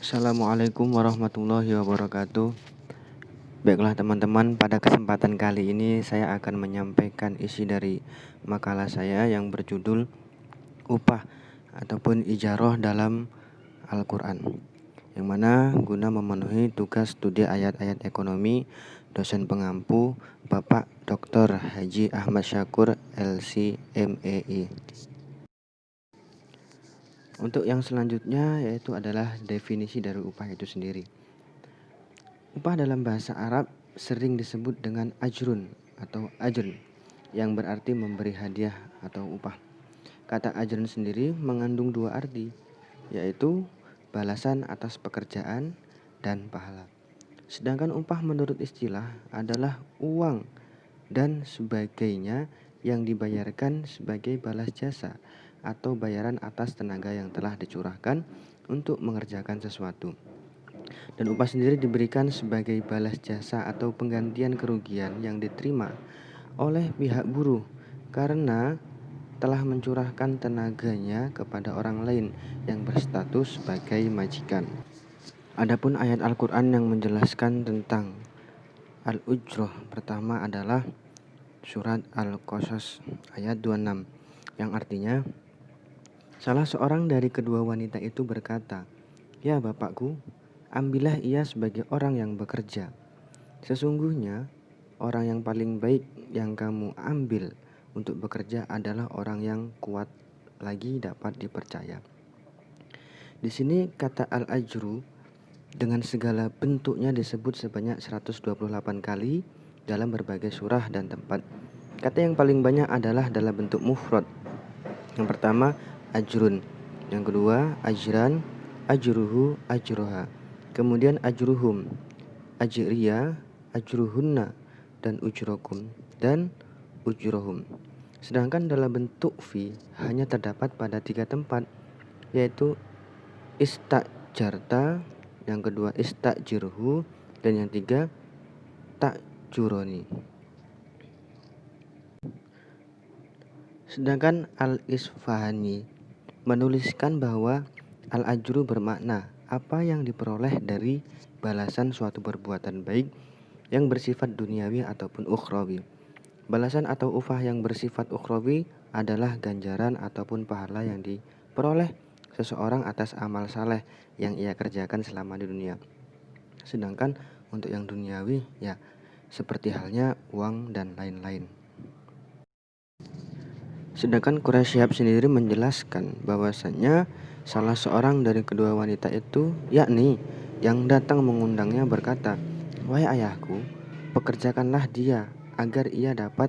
Assalamualaikum warahmatullahi wabarakatuh. Baiklah teman-teman, pada kesempatan kali ini saya akan menyampaikan isi dari makalah saya yang berjudul upah ataupun ijarah dalam Al-Quran, yang mana guna memenuhi tugas studi ayat-ayat ekonomi dosen pengampu Bapak Dr. Haji Ahmad Syakur LC.MEI. Untuk yang selanjutnya yaitu adalah definisi dari upah itu sendiri. Upah dalam bahasa Arab sering disebut dengan ajrun atau ajrun, yang berarti memberi hadiah atau upah. Kata ajrun sendiri mengandung dua arti, yaitu balasan atas pekerjaan dan pahala. Sedangkan upah menurut istilah adalah uang dan sebagainya yang dibayarkan sebagai balas jasa atau bayaran atas tenaga yang telah dicurahkan untuk mengerjakan sesuatu. Dan upah sendiri diberikan sebagai balas jasa atau penggantian kerugian yang diterima oleh pihak buruh karena telah mencurahkan tenaganya kepada orang lain yang berstatus sebagai majikan. Adapun ayat Al-Quran yang menjelaskan tentang al-ujroh pertama adalah surat Al-Qasas ayat 26, yang artinya salah seorang dari kedua wanita itu berkata, "Ya bapakku, ambillah ia sebagai orang yang bekerja. Sesungguhnya orang yang paling baik yang kamu ambil untuk bekerja adalah orang yang kuat lagi dapat dipercaya." Di sini kata al-ajru dengan segala bentuknya disebut sebanyak 128 kali dalam berbagai surah dan tempat. Kata yang paling banyak adalah dalam bentuk mufrad. Yang pertama ajrun, yang kedua ajran, ajruhu, ajroha, kemudian ajruhum, ajriya, ajruhunna, dan ujrokum, dan ujrohum. Sedangkan dalam bentuk fi hanya terdapat pada 3 tempat, yaitu istajarta, yang kedua istajirhu, dan yang tiga takjuroni. Sedangkan Al-Isfahani menuliskan bahwa al-ajru bermakna apa yang diperoleh dari balasan suatu perbuatan baik yang bersifat duniawi ataupun ukhrawi. Balasan atau upah yang bersifat ukhrawi adalah ganjaran ataupun pahala yang diperoleh seseorang atas amal saleh yang ia kerjakan selama di dunia. Sedangkan untuk yang duniawi ya seperti halnya uang dan lain-lain. Sedangkan Quraisy Shihab sendiri menjelaskan bahwasannya salah seorang dari kedua wanita itu, yakni yang datang mengundangnya, berkata, "Wahai ayahku, pekerjakanlah dia agar ia dapat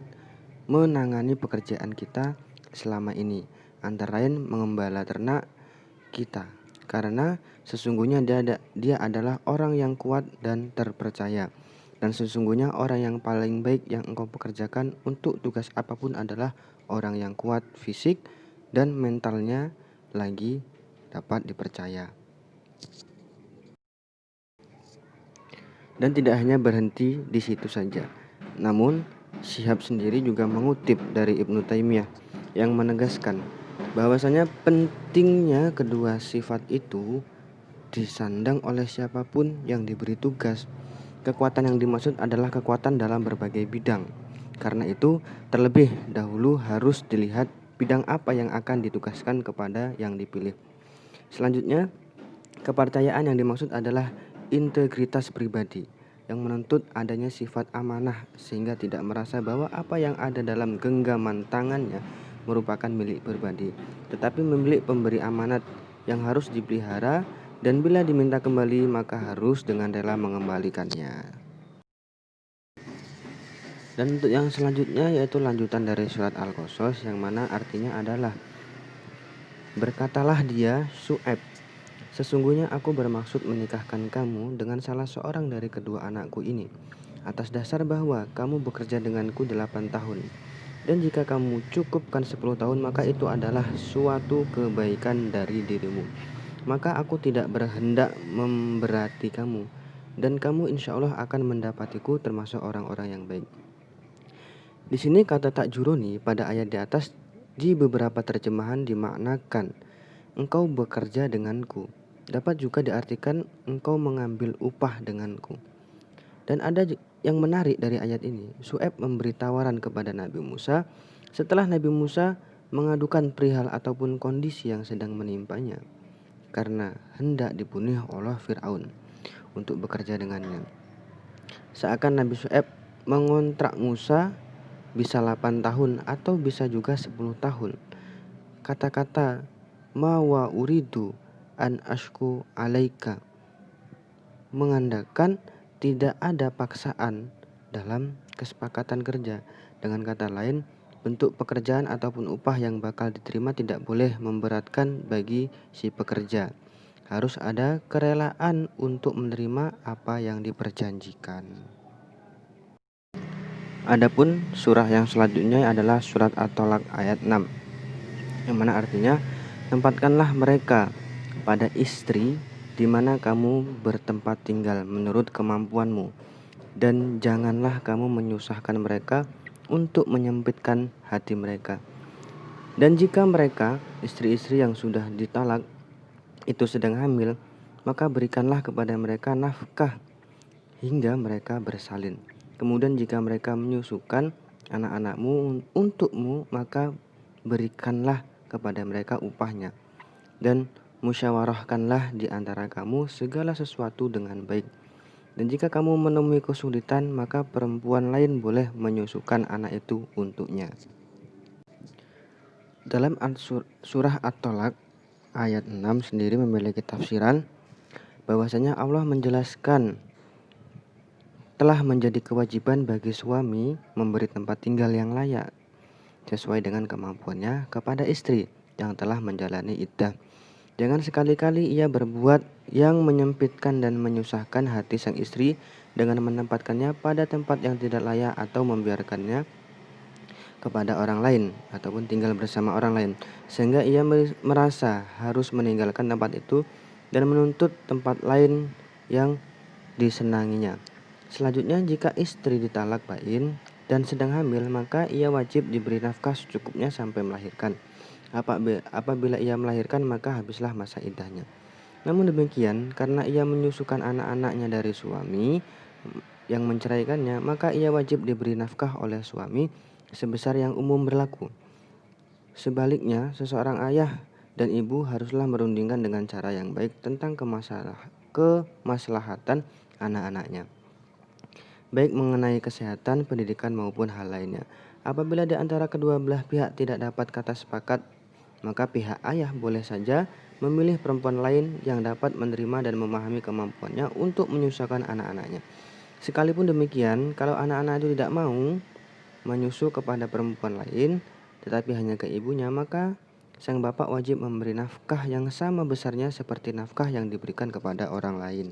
menangani pekerjaan kita selama ini, antara lain mengembala ternak kita, karena sesungguhnya dia adalah orang yang kuat dan terpercaya. Dan sesungguhnya orang yang paling baik yang engkau pekerjakan untuk tugas apapun adalah orang yang kuat fisik dan mentalnya lagi dapat dipercaya." Dan tidak hanya berhenti di situ saja, namun Syihab sendiri juga mengutip dari Ibnu Taimiyah yang menegaskan bahwasanya pentingnya kedua sifat itu disandang oleh siapapun yang diberi tugas. Kekuatan yang dimaksud adalah kekuatan dalam berbagai bidang. Karena itu, terlebih dahulu harus dilihat bidang apa yang akan ditugaskan kepada yang dipilih. Selanjutnya, kepercayaan yang dimaksud adalah integritas pribadi yang menuntut adanya sifat amanah sehingga tidak merasa bahwa apa yang ada dalam genggaman tangannya merupakan milik pribadi, tetapi milik pemberi amanat yang harus dipelihara, dan bila diminta kembali maka harus dengan rela mengembalikannya. Dan untuk yang selanjutnya yaitu lanjutan dari surat Al-Qasas, yang mana artinya adalah, "Berkatalah dia, Syu'aib, sesungguhnya aku bermaksud menikahkan kamu dengan salah seorang dari kedua anakku ini atas dasar bahwa kamu bekerja denganku 8 tahun. Dan jika kamu cukupkan 10 tahun maka itu adalah suatu kebaikan dari dirimu. Maka aku tidak berhendak memberati kamu, dan kamu insya Allah akan mendapatiku termasuk orang-orang yang baik." Di sini kata takjuroni pada ayat di atas di beberapa terjemahan dimaknakan engkau bekerja denganku. Dapat juga diartikan engkau mengambil upah denganku. Dan ada yang menarik dari ayat ini, Syuaib memberi tawaran kepada Nabi Musa setelah Nabi Musa mengadukan perihal ataupun kondisi yang sedang menimpanya karena hendak dibunuh oleh Fir'aun untuk bekerja dengannya. Seakan Nabi Syuaib mengontrak Musa bisa 8 tahun atau bisa juga 10 tahun. Kata-kata ma wa uridu an ashku alaika mengandalkan tidak ada paksaan dalam kesepakatan kerja. Dengan kata lain, bentuk pekerjaan ataupun upah yang bakal diterima tidak boleh memberatkan bagi si pekerja. Harus ada kerelaan untuk menerima apa yang diperjanjikan. Adapun surah yang selanjutnya adalah surat At-Tolak ayat 6, yang mana artinya, tempatkanlah mereka pada istri di mana kamu bertempat tinggal menurut kemampuanmu, dan janganlah kamu menyusahkan mereka untuk menyempitkan hati mereka. Dan jika mereka, istri-istri yang sudah ditalak, itu sedang hamil, maka berikanlah kepada mereka nafkah hingga mereka bersalin. Kemudian jika mereka menyusukan anak-anakmu untukmu, maka berikanlah kepada mereka upahnya. Dan musyawarahkanlah di antara kamu segala sesuatu dengan baik. Dan jika kamu menemui kesulitan, maka perempuan lain boleh menyusukan anak itu untuknya. Dalam surah At-Tolak ayat 6 sendiri memiliki tafsiran bahwasanya Allah menjelaskan telah menjadi kewajiban bagi suami memberi tempat tinggal yang layak sesuai dengan kemampuannya kepada istri yang telah menjalani iddah. Jangan sekali-kali ia berbuat yang menyempitkan dan menyusahkan hati sang istri dengan menempatkannya pada tempat yang tidak layak atau membiarkannya kepada orang lain ataupun tinggal bersama orang lain, sehingga ia merasa harus meninggalkan tempat itu dan menuntut tempat lain yang disenanginya. Selanjutnya, jika istri ditalak bain dan sedang hamil, maka ia wajib diberi nafkah secukupnya sampai melahirkan. Apabila ia melahirkan, maka habislah masa iddahnya. Namun demikian, karena ia menyusukan anak-anaknya dari suami yang menceraikannya, maka ia wajib diberi nafkah oleh suami sebesar yang umum berlaku. Sebaliknya, seseorang ayah dan ibu haruslah merundingkan dengan cara yang baik tentang kemaslahatan anak-anaknya, baik mengenai kesehatan, pendidikan maupun hal lainnya. Apabila di antara kedua belah pihak tidak dapat kata sepakat, maka pihak ayah boleh saja memilih perempuan lain yang dapat menerima dan memahami kemampuannya untuk menyusukan anak-anaknya. Sekalipun demikian, kalau anak-anak itu tidak mau menyusu kepada perempuan lain, tetapi hanya ke ibunya, maka sang bapak wajib memberi nafkah yang sama besarnya seperti nafkah yang diberikan kepada orang lain.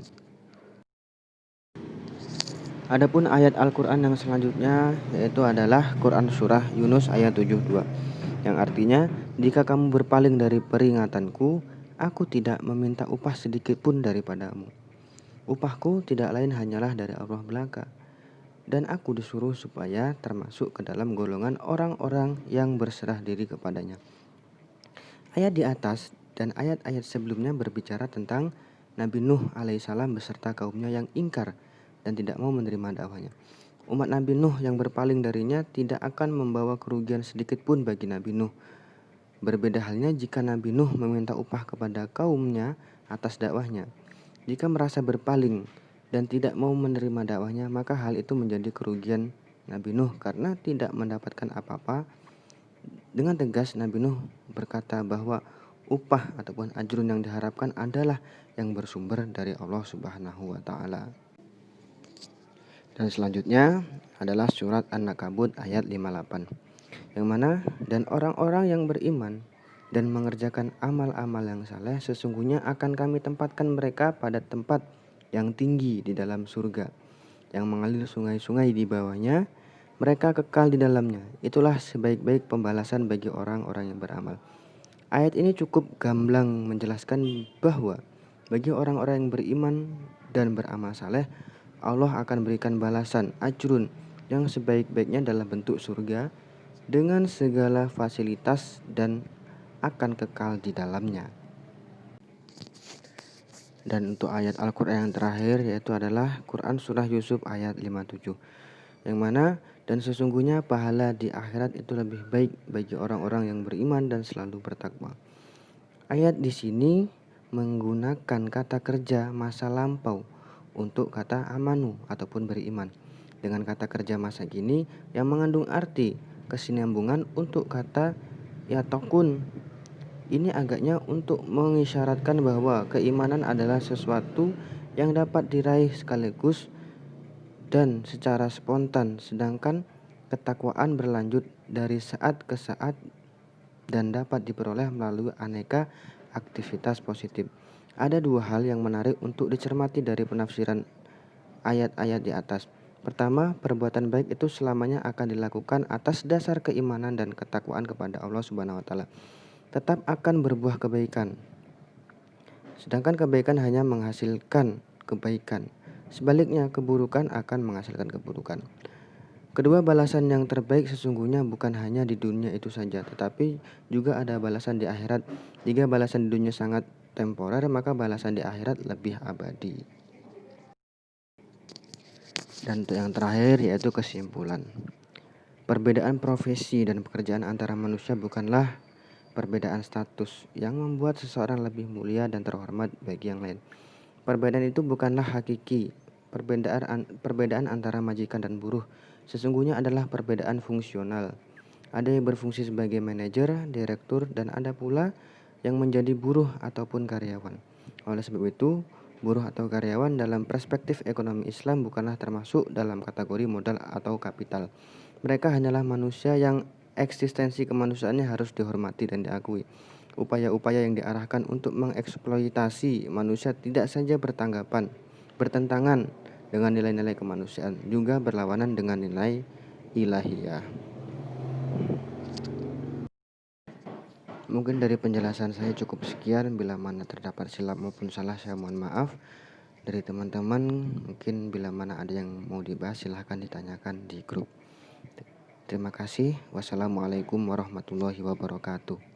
Adapun ayat Al-Quran yang selanjutnya yaitu adalah Quran Surah Yunus ayat 72, yang artinya, jika kamu berpaling dari peringatanku, aku tidak meminta upah sedikit pun daripadamu. Upahku tidak lain hanyalah dari Allah belaka, dan aku disuruh supaya termasuk ke dalam golongan orang-orang yang berserah diri kepadanya. Ayat di atas dan ayat-ayat sebelumnya berbicara tentang Nabi Nuh alaihissalam beserta kaumnya yang ingkar dan tidak mau menerima dakwahnya. Umat Nabi Nuh yang berpaling darinya tidak akan membawa kerugian sedikit pun bagi Nabi Nuh. Berbeda halnya jika Nabi Nuh meminta upah kepada kaumnya atas dakwahnya. Jika merasa berpaling dan tidak mau menerima dakwahnya, maka hal itu menjadi kerugian Nabi Nuh karena tidak mendapatkan apa-apa. Dengan tegas Nabi Nuh berkata bahwa upah ataupun ajrun yang diharapkan adalah yang bersumber dari Allah Subhanahu wa taala. Dan selanjutnya adalah surat An-Nakabut ayat 58, yang mana, dan orang-orang yang beriman dan mengerjakan amal-amal yang saleh, sesungguhnya akan kami tempatkan mereka pada tempat yang tinggi di dalam surga, yang mengalir sungai-sungai di bawahnya, mereka kekal di dalamnya. Itulah sebaik-baik pembalasan bagi orang-orang yang beramal. Ayat ini cukup gamblang menjelaskan bahwa bagi orang-orang yang beriman dan beramal saleh, Allah akan berikan balasan ajrun yang sebaik-baiknya dalam bentuk surga dengan segala fasilitas dan akan kekal di dalamnya. Dan untuk ayat Al-Quran yang terakhir yaitu adalah Quran Surah Yusuf ayat 57, yang mana dan sesungguhnya pahala di akhirat itu lebih baik bagi orang-orang yang beriman dan selalu bertakwa. Ayat di sini menggunakan kata kerja masa lampau untuk kata amanu ataupun beriman, dengan kata kerja masa kini yang mengandung arti kesinambungan untuk kata yatakun. Ini agaknya untuk mengisyaratkan bahwa keimanan adalah sesuatu yang dapat diraih sekaligus dan secara spontan, sedangkan ketakwaan berlanjut dari saat ke saat dan dapat diperoleh melalui aneka aktivitas positif. Ada dua hal yang menarik untuk dicermati dari penafsiran ayat-ayat di atas. Pertama, perbuatan baik itu selamanya akan dilakukan atas dasar keimanan dan ketakwaan kepada Allah Subhanahu wa taala. Tetap akan berbuah kebaikan. Sedangkan kebaikan hanya menghasilkan kebaikan. Sebaliknya, keburukan akan menghasilkan keburukan. Kedua, balasan yang terbaik sesungguhnya bukan hanya di dunia itu saja, tetapi juga ada balasan di akhirat. Jika balasan di dunia sangat temporer, maka balasan di akhirat lebih abadi. Dan untuk yang terakhir yaitu kesimpulan. Perbedaan profesi dan pekerjaan antara manusia bukanlah perbedaan status yang membuat seseorang lebih mulia dan terhormat bagi yang lain. Perbedaan itu bukanlah hakiki. Perbedaan antara majikan dan buruh sesungguhnya adalah perbedaan fungsional. Ada yang berfungsi sebagai manajer, direktur, dan ada pula yang menjadi buruh ataupun karyawan. Oleh sebab itu, buruh atau karyawan dalam perspektif ekonomi Islam bukanlah termasuk dalam kategori modal atau kapital. Mereka hanyalah manusia yang eksistensi kemanusiaannya harus dihormati dan diakui. Upaya-upaya yang diarahkan untuk mengeksploitasi manusia tidak saja bertentangan dengan nilai-nilai kemanusiaan, juga berlawanan dengan nilai ilahiyah. Mungkin dari penjelasan saya cukup sekian. Bila mana terdapat silap maupun salah, saya mohon maaf. Dari teman-teman, mungkin bila mana ada yang mau dibahas, silahkan ditanyakan di grup. Terima kasih. Wassalamualaikum warahmatullahi wabarakatuh.